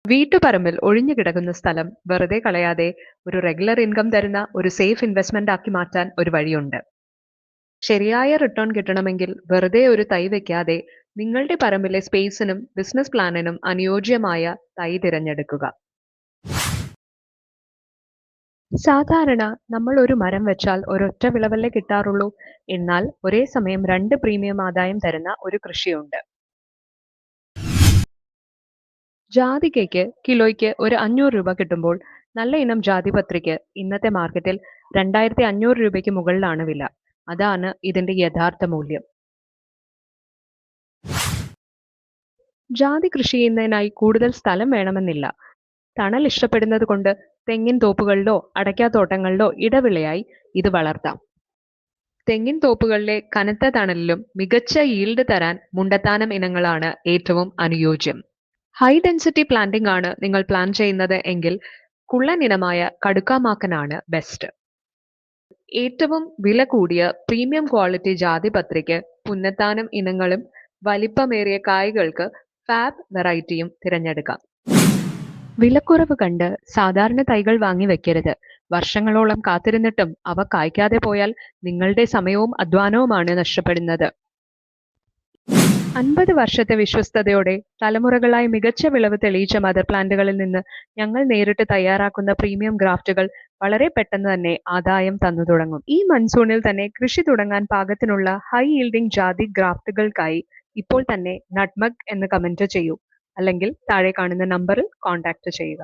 വീട്ടുപറമ്പിൽ ഒഴിഞ്ഞുകിടക്കുന്ന സ്ഥലം വെറുതെ കളയാതെ ഒരു റെഗുലർ ഇൻകം തരുന്ന ഒരു സേഫ് ഇൻവെസ്റ്റ്മെന്റ് ആക്കി മാറ്റാൻ ഒരു വഴിയുണ്ട്. ശരിയായ റിട്ടേൺ കിട്ടണമെങ്കിൽ വെറുതെ ഒരു തൈ വെക്കാതെ നിങ്ങളുടെ പറമ്പിലെ സ്പേസിനും ബിസിനസ് പ്ലാനിനും അനുയോജ്യമായ തൈ തിരഞ്ഞെടുക്കുക. സാധാരണ നമ്മൾ ഒരു മരം വെച്ചാൽ ഒരൊറ്റ വിളവല്ലേ കിട്ടാറുള്ളൂ. എന്നാൽ ഒരേ സമയം 2 പ്രീമിയം ആദായം തരുന്ന ഒരു കൃഷിയുണ്ട്. ജാതിക്കയ്ക്ക് കിലോയ്ക്ക് ഒരു 500 രൂപ കിട്ടുമ്പോൾ നല്ല ഇനം ജാതിപത്രിക്ക് ഇന്നത്തെ മാർക്കറ്റിൽ 2500 രൂപയ്ക്ക് മുകളിലാണ് വില. അതാണ് ഇതിന്റെ യഥാർത്ഥ മൂല്യം. ജാതി കൃഷി ചെയ്യുന്നതിനായി കൂടുതൽ സ്ഥലം വേണമെന്നില്ല. തണൽ ഇഷ്ടപ്പെടുന്നത് കൊണ്ട് തെങ്ങിൻ തോപ്പുകളിലോ അടയ്ക്കാത്തോട്ടങ്ങളിലോ ഇടവിളയായി ഇത് വളർത്താം. തെങ്ങിൻ തോപ്പുകളിലെ കനത്ത തണലിലും മികച്ച ഈൽഡ് തരാൻ മുണ്ടത്താനം ഇനങ്ങളാണ് ഏറ്റവും അനുയോജ്യം. ഹൈ ഡെൻസിറ്റി പ്ലാന്റിംഗ് ആണ് നിങ്ങൾ പ്ലാൻ ചെയ്യുന്നത് എങ്കിൽ കുള്ളൻ ഇനമായ കടുക്കാമാക്കനാണ് ബെസ്റ്റ്. ഏറ്റവും വില കൂടിയ പ്രീമിയം ക്വാളിറ്റി ജാതിപത്രിക്ക് പുന്നത്താനം ഇനങ്ങളും വലിപ്പമേറിയ കായ്കൾക്ക് ഫാബ് വെറൈറ്റിയും തിരഞ്ഞെടുക്കാം. വിലക്കുറവ് കണ്ട് സാധാരണ തൈകൾ വാങ്ങി വെക്കരുത്. വർഷങ്ങളോളം കാത്തിരുന്നിട്ടും അവ കായ്ക്കാതെ പോയാൽ നിങ്ങളുടെ സമയവും അധ്വാനവുമാണ് നഷ്ടപ്പെടുന്നത്. 50 വർഷത്തെ വിശ്വസ്തയോടെ തലമുറകളായി മികച്ച വിളവ് തെളിയിച്ച മദർ പ്ലാന്റുകളിൽ നിന്ന് ഞങ്ങൾ നേരിട്ട് തയ്യാറാക്കുന്ന പ്രീമിയം ഗ്രാഫ്റ്റുകൾ വളരെ പെട്ടെന്ന് തന്നെ ആദായം തന്നു തുടങ്ങും. ഈ മൺസൂണിൽ തന്നെ കൃഷി തുടങ്ങാൻ പാകത്തിനുള്ള ഹൈ ഈൽഡിംഗ് ജാതി ഗ്രാഫ്റ്റുകൾക്കായി ഇപ്പോൾ തന്നെ നട്ട്മഗ് എന്ന് കമന്റ് ചെയ്യൂ, അല്ലെങ്കിൽ താഴെ കാണുന്ന നമ്പറിൽ കോൺടാക്ട് ചെയ്യുക.